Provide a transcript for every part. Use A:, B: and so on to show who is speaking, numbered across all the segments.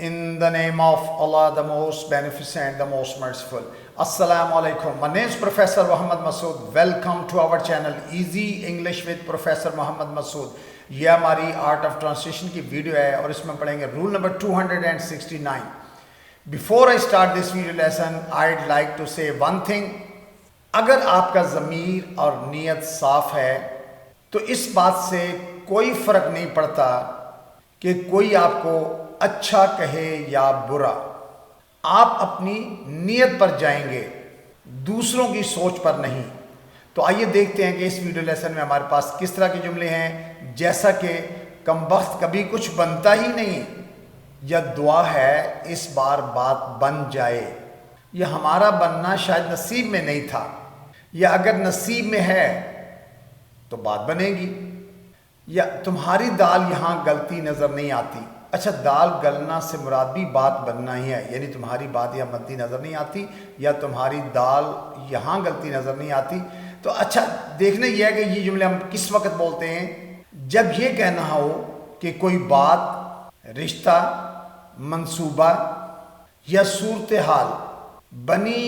A: In the name of Allah, the most beneficent, the most merciful. Assalamu alaikum. My name is Professor Muhammad Masood. Welcome to our channel Easy English with Professor Muhammad Masood. ये हमारी art of translation की video है और इसमें पढ़ेंगे rule number 269. Before I start this video lesson, I'd like to say one thing. अगर आपका ज़मीर और नीयत साफ है तो इस बात से कोई फ़र्क नहीं पड़ता कि कोई आपको अच्छा कहे या बुरा. आप अपनी नीयत पर जाएंगे, दूसरों की सोच पर नहीं. तो आइए देखते हैं कि इस वीडियो लेसन में हमारे पास किस तरह के जुमले हैं. जैसा कि कमबख्त कभी कुछ बनता ही नहीं, या दुआ है इस बार बात बन जाए. यह हमारा बनना शायद नसीब में नहीं था, या अगर नसीब में है तो बात बनेगी. या तुम्हारी दाल यहाँ गलती नज़र नहीं आती. अच्छा, दाल गलना से मुराद भी बात बनना ही है, यानी तुम्हारी बात यहाँ बनती नज़र नहीं आती या तुम्हारी दाल यहाँ गलती नज़र नहीं आती. तो अच्छा, देखना यह है कि ये जुमले हम किस वक्त बोलते हैं. जब ये कहना हो कि कोई बात, रिश्ता, मंसूबा या सूरत हाल बनी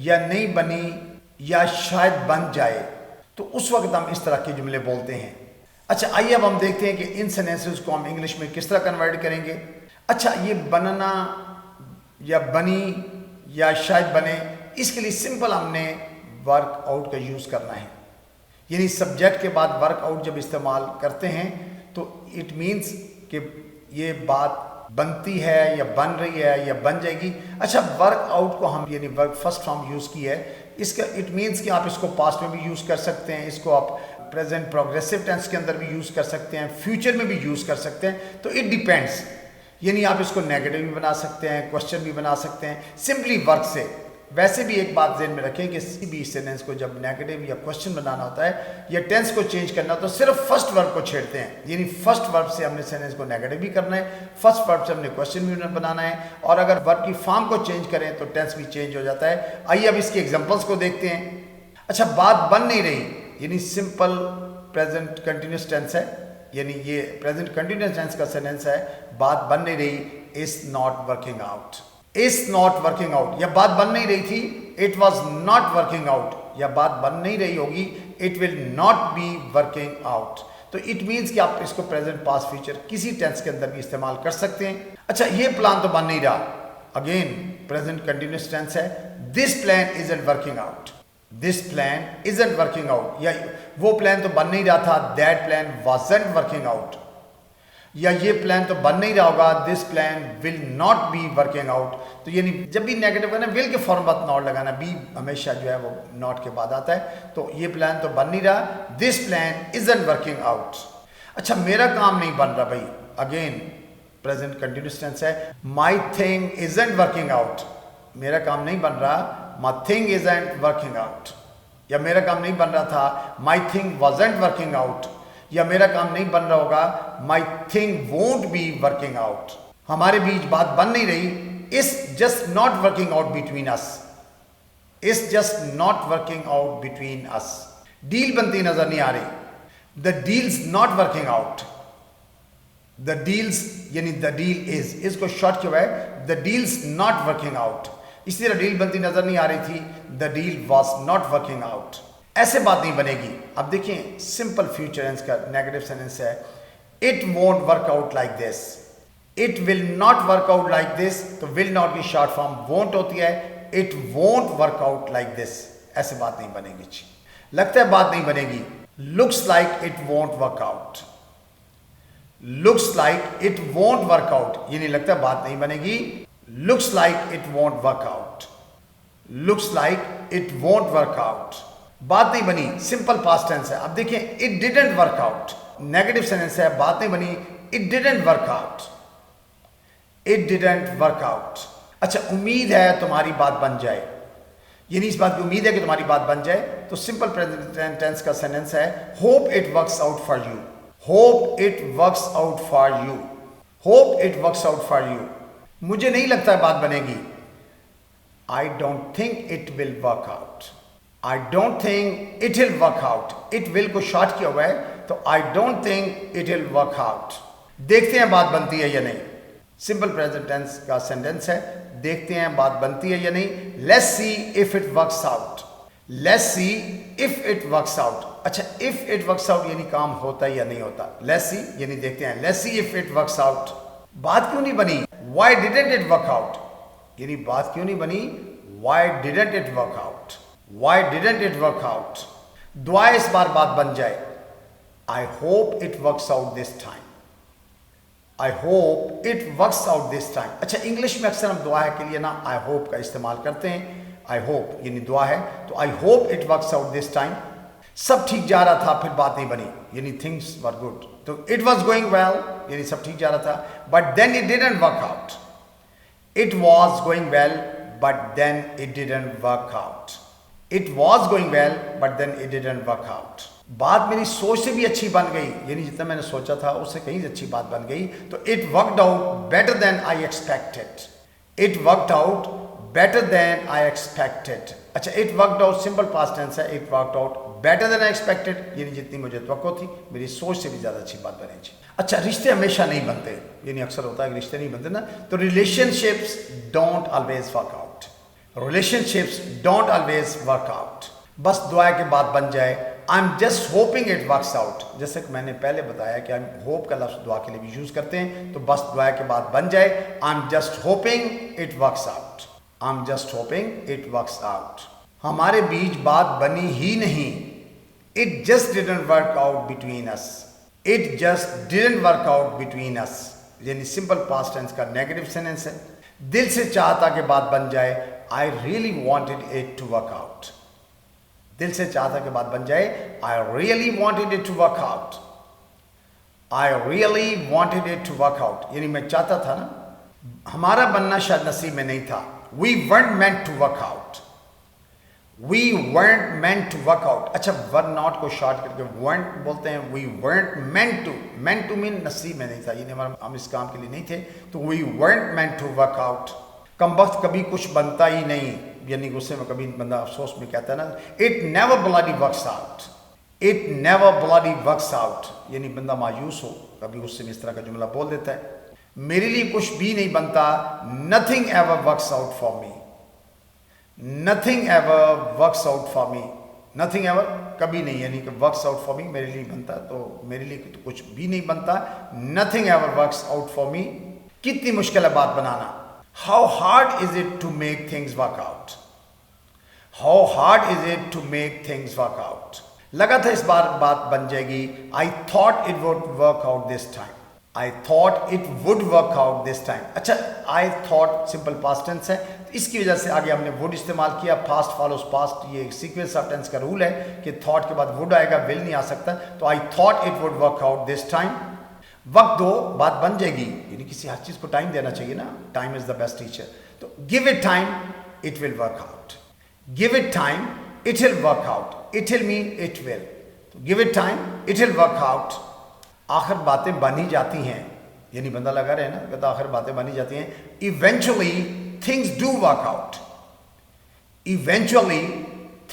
A: या नहीं बनी या शायद बन जाए, तो उस वक्त हम इस तरह के जुमले बोलते हैं. अच्छा, आइए अब हम देखते हैं कि इन सेंटेंसेस को हम इंग्लिश में किस तरह कन्वर्ट करेंगे. अच्छा, ये बनना या बनी या शायद बने, इसके लिए सिंपल हमने वर्क आउट का यूज़ करना है. यानी सब्जेक्ट के बाद वर्क आउट जब इस्तेमाल करते हैं तो इट मीन्स कि ये बात बनती है या बन रही है या बन जाएगी. अच्छा, वर्क आउट को हम यानी वर्क फर्स्ट फॉर्म यूज़ की है. इसका इट मीन्स कि आप इसको पास्ट में भी यूज़ कर सकते हैं, इसको आप प्रेजेंट प्रोग्रेसिव टेंस के अंदर भी यूज़ कर सकते हैं, फ्यूचर में भी यूज़ कर सकते हैं. तो इट डिपेंड्स, यानी आप इसको नेगेटिव भी बना सकते हैं, क्वेश्चन भी बना सकते हैं, सिंपली वर्क से. वैसे भी एक बात ज़हन में रखें कि किसी भी सेंटेंस को जब नेगेटिव या क्वेश्चन बनाना होता है या टेंस को चेंज करना, तो सिर्फ फर्स्ट वर्ब को छेड़ते हैं. यानी फर्स्ट वर्ब से हमने सेंटेंस को नेगेटिव भी करना है, फर्स्ट वर्ब से हमने क्वेश्चन भी बनाना है, और अगर वर्ब की फॉर्म को चेंज करें तो टेंस भी चेंज हो जाता है. आइए अब इसके एग्जाम्पल्स को देखते हैं. अच्छा, बात बन नहीं रही, यानी सिंपल प्रेजेंट कंटिन्यूस टेंस है, यानी ये प्रेजेंट कंटिन्यूस टेंस का सेंटेंस है. बात बन नहीं रही, is not working out. Is not working out, या बात बन नहीं रही थी, it was not working out, या बात बन नहीं रही होगी, it will not be working out. तो इट मीन्स कि आप इसको प्रेजेंट पास्ट फ्यूचर किसी टेंस के अंदर भी इस्तेमाल कर सकते हैं. अच्छा, ये प्लान तो बन नहीं रहा, अगेन प्रेजेंट कंटिन्यूस टेंस है. This plan isn't working out. This plan isn't working out, या वो प्लान तो बन नहीं रहा था, that plan wasn't working out. या ये प्लान तो बन नहीं रहा होगा, this plan will not be working out. तो यानी जब भी नेगेटिव है ना, विल के फॉर्म बाद नॉट लगाना, बी हमेशा जो है वो नॉट के बाद आता है. तो ये प्लान तो बन नहीं रहा, this plan isn't working out. अच्छा, मेरा काम नहीं बन रहा भाई, अगेन प्रेजेंट कंटिन्यूस टेंस है. My thing isn't working out, मेरा काम नहीं बन रहा, my thing isn't working out. या मेरा काम नहीं बन रहा था, my thing wasn't working out. या मेरा काम नहीं बन रहा होगा, my thing won't be working out. हमारे बीच बात बन नहीं रही, is just not working out between us. Is just not working out between us. Deal बनती नजर नहीं आ रही, the deals not working out. The deals यानी द डील इज को शॉर्ट किया है, the deals not working out. इसी तरह डील बनती नजर नहीं आ रही थी, the deal was not working out. ऐसे बात नहीं बनेगी. अब देखिए, सिंपल फ्यूचर टेंस का नेगेटिव सेंटेंस है, it won't work out like this. It will not work out like this, तो विल नॉट की शॉर्ट फॉर्म वोंट होती है, it won't work out like this. ऐसे बात नहीं बनेगी. लगता है बात नहीं बनेगी. Looks like it won't work out. Looks like it won't work out, यानी लगता है बात नहीं बनेगी. Looks like it won't work out. Looks like it won't work out, बात नहीं बनी, सिंपल पास्ट टेंस है. अब देखिए, it didn't work out, negative sentence है, बात नहीं बनी, it didn't work out. It didn't work out. अच्छा, उम्मीद है तुम्हारी बात बन जाए, यानी इस बात की उम्मीद है कि तुम्हारी बात बन जाए. तो सिंपल प्रेजेंट टेंस का सेंटेंस है, hope it works out for you. Hope it works out for you. Hope it works out for you. मुझे नहीं लगता बात बनेगी, I don't think it will work out. I don't think it will work out. It will को short किया हुआ है, तो I don't think it will work out. देखते हैं बात बनती है या नहीं. सिंपल प्रेजेंट टेंस का सेंटेंस है, देखते हैं बात बनती है या नहीं। Let's see if it works out, let's see if it works out. अच्छा, इफ इट वर्क्स आउट यानी काम होता है या नहीं होता। लेट्स सी यानी देखते हैं, let's see if it works out. बात क्यों नहीं बनी, why didn't it work out, यानी बात क्यों नहीं बनी, why didn't it work out, why didn't it work out. दुआ इस बार बात बन जाए, I hope it works out this time, I hope it works out this time. अच्छा, इंग्लिश में अक्सर हम दुआ के लिए ना आई होप का इस्तेमाल करते हैं। आई होप यानी दुआ है, तो I hope it works out this time. सब ठीक जा रहा था, फिर बात नहीं बनी, यानी थिंग्स वर गुड। तो इट वॉज गोइंग वेल यानी सब ठीक जा रहा था, but then it didn't work out. It was going well but then it didn't work out. It was going well but then it didn't work out. बात मेरी सोच से भी अच्छी बन गई, यानी जितना मैंने सोचा था उससे कहीं अच्छी बात बन गई। तो it worked out better than I expected, it worked out better than I expected. अच्छा, it worked out simple past tense है, it worked out better than I expected, यानी जितनी मुझे तवक्को थी मेरी सोच से भी ज़्यादा अच्छी बात बनी। अच्छा, रिश्ते हमेशा नहीं बनते, यानी अक्सर होता है कि रिश्ते नहीं बनते ना, तो relationships don't always work out, relationships don't always work out. बस दुआ के बाद बन जाए, I am just hoping it works out. जैसे कि मैंने पहले बताया कि हम होप का लफ्ज़ दुआ के लिए भी यूज़ करते हैं, तो बस दुआ के बाद बन जाए, I am just hoping it works out, I am just hoping it works out. हमारे बीच बात बनी ही नहीं, it just didn't work out between us, it just didn't work out between us, यानी सिंपल पास्ट टेंस का negative sentence है। दिल से चाहता कि बात बन जाए, I really wanted it to work out. दिल से चाहता कि बात बन जाए, I really wanted it to work out, I really wanted it to work out, यानी मैं चाहता था ना, हमारा बनना शायद नसीब में नहीं था। We weren't meant to work out, we weren't meant to work out। अच्छा, वर नॉट को शॉर्ट करके weren't बोलते हैं, we weren't meant to mean नसीब में नहीं था, यानी हम इस काम के लिए नहीं थे, तो we weren't meant to work out। कम वक्त कभी कुछ बनता ही नहीं, यानी गुस्से में कभी बंदा अफसोस में कहता है ना, it never bloody works out, it never bloody works out, यानी बंदा मायूस हो कभी गुस्से में इस तरह का जुमला बोल देता है। मेरे लिए कुछ भी नहीं बनता, nothing ever works out for me, nothing ever works out for me, nothing ever कभी नहीं, यानी कि वर्क्स आउट फॉर मी मेरे लिए बनता, तो मेरे लिए तो कुछ भी नहीं बनता, nothing ever works out for me. कितनी मुश्किल है बात बनाना, how hard is it to make things work out, how hard is it to make things work out. लगा था इस बार बात बन जाएगी, I thought it would work out this time, I thought it would work out this time। अच्छा, I thought simple past tense है, तो इसकी वजह से आगे हमने would इस्तेमाल किया, फास्ट फॉलोज पास्ट, ये एक सीक्वेंस ऑफ टेंस का रूल है कि थॉट के बाद would आएगा, will नहीं आ सकता। तो I thought it would work out this time। वक्त दो, बात बन जाएगी, यानी किसी हर चीज़ को टाइम देना चाहिए ना, time is the best teacher. तो give it time, it will work out, give it time, it will work out, it will mean it will, तो give it time, it will work out। आखिर बातें बनी जाती हैं, यानी बंदा लगा रहे ना, कहता आखिर बातें बनी जाती हैं। Eventually things do work out, eventually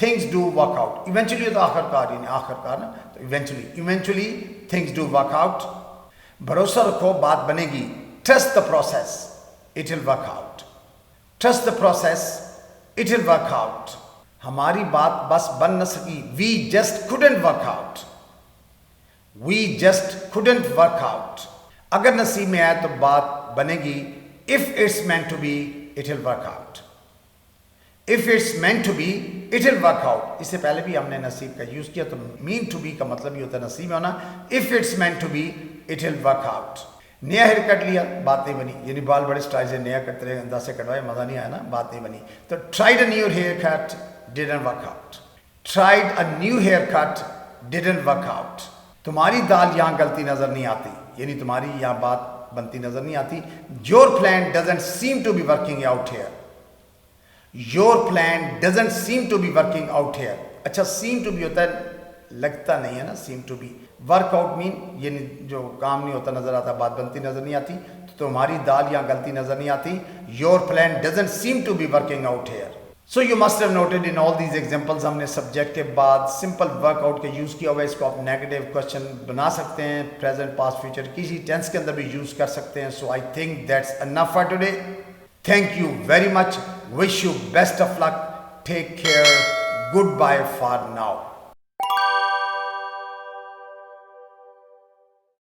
A: things do work out, eventually तो आखिरकार, यानी आखिरकार ना, तो eventually things do work out. भरोसा रखो बात बनेगी, trust the process, it will work out, trust the process, it will work out. हमारी बात बस बन न सकी, we just couldn't work out, We just couldn't work out। अगर नसीब में आए तो बात बनेगी, if it's meant to be, it will work out, if it's meant to be, it will work out। इससे पहले भी हमने नसीब का यूज किया, तो mean to be का मतलब ही होता है नसीब में होना। if it's meant to be, it will work out। नया हेयर कट लिया, बात नहीं बनी, यानी बाल बड़े स्टाइल से नया कटते रहे, अंदाज से कटवाए, मजा नहीं आया ना, बात नहीं बनी। तो tried a new haircut, didn't work out, tried a new haircut, didn't work out। तुम्हारी दाल यहाँ गलती नजर नहीं आती, यानी तुम्हारी यहाँ बात बनती नजर नहीं आती। Your plan doesn't seem to be working out here, your plan doesn't seem to be working out here. अच्छा, सीम टू बी होता है लगता नहीं है ना, seem to be. Work out mean यानी जो काम नहीं होता नजर आता, बात बनती नजर नहीं आती, तो तुम्हारी दाल यहाँ गलती नजर नहीं आती। Your plan doesn't seem to be working out here. So you must have noted in all these examples हमने सब्जेक्ट के बाद सिंपल वर्कआउट के यूज़ किया हुआ है। इसको आप नेगेटिव क्वेश्चन बना सकते हैं, प्रेजेंट पास्ट फ्यूचर किसी टेंस के अंदर भी यूज़ कर सकते हैं। So I think that's enough for today. Thank you very much, wish you best of luck, take care, goodbye for now.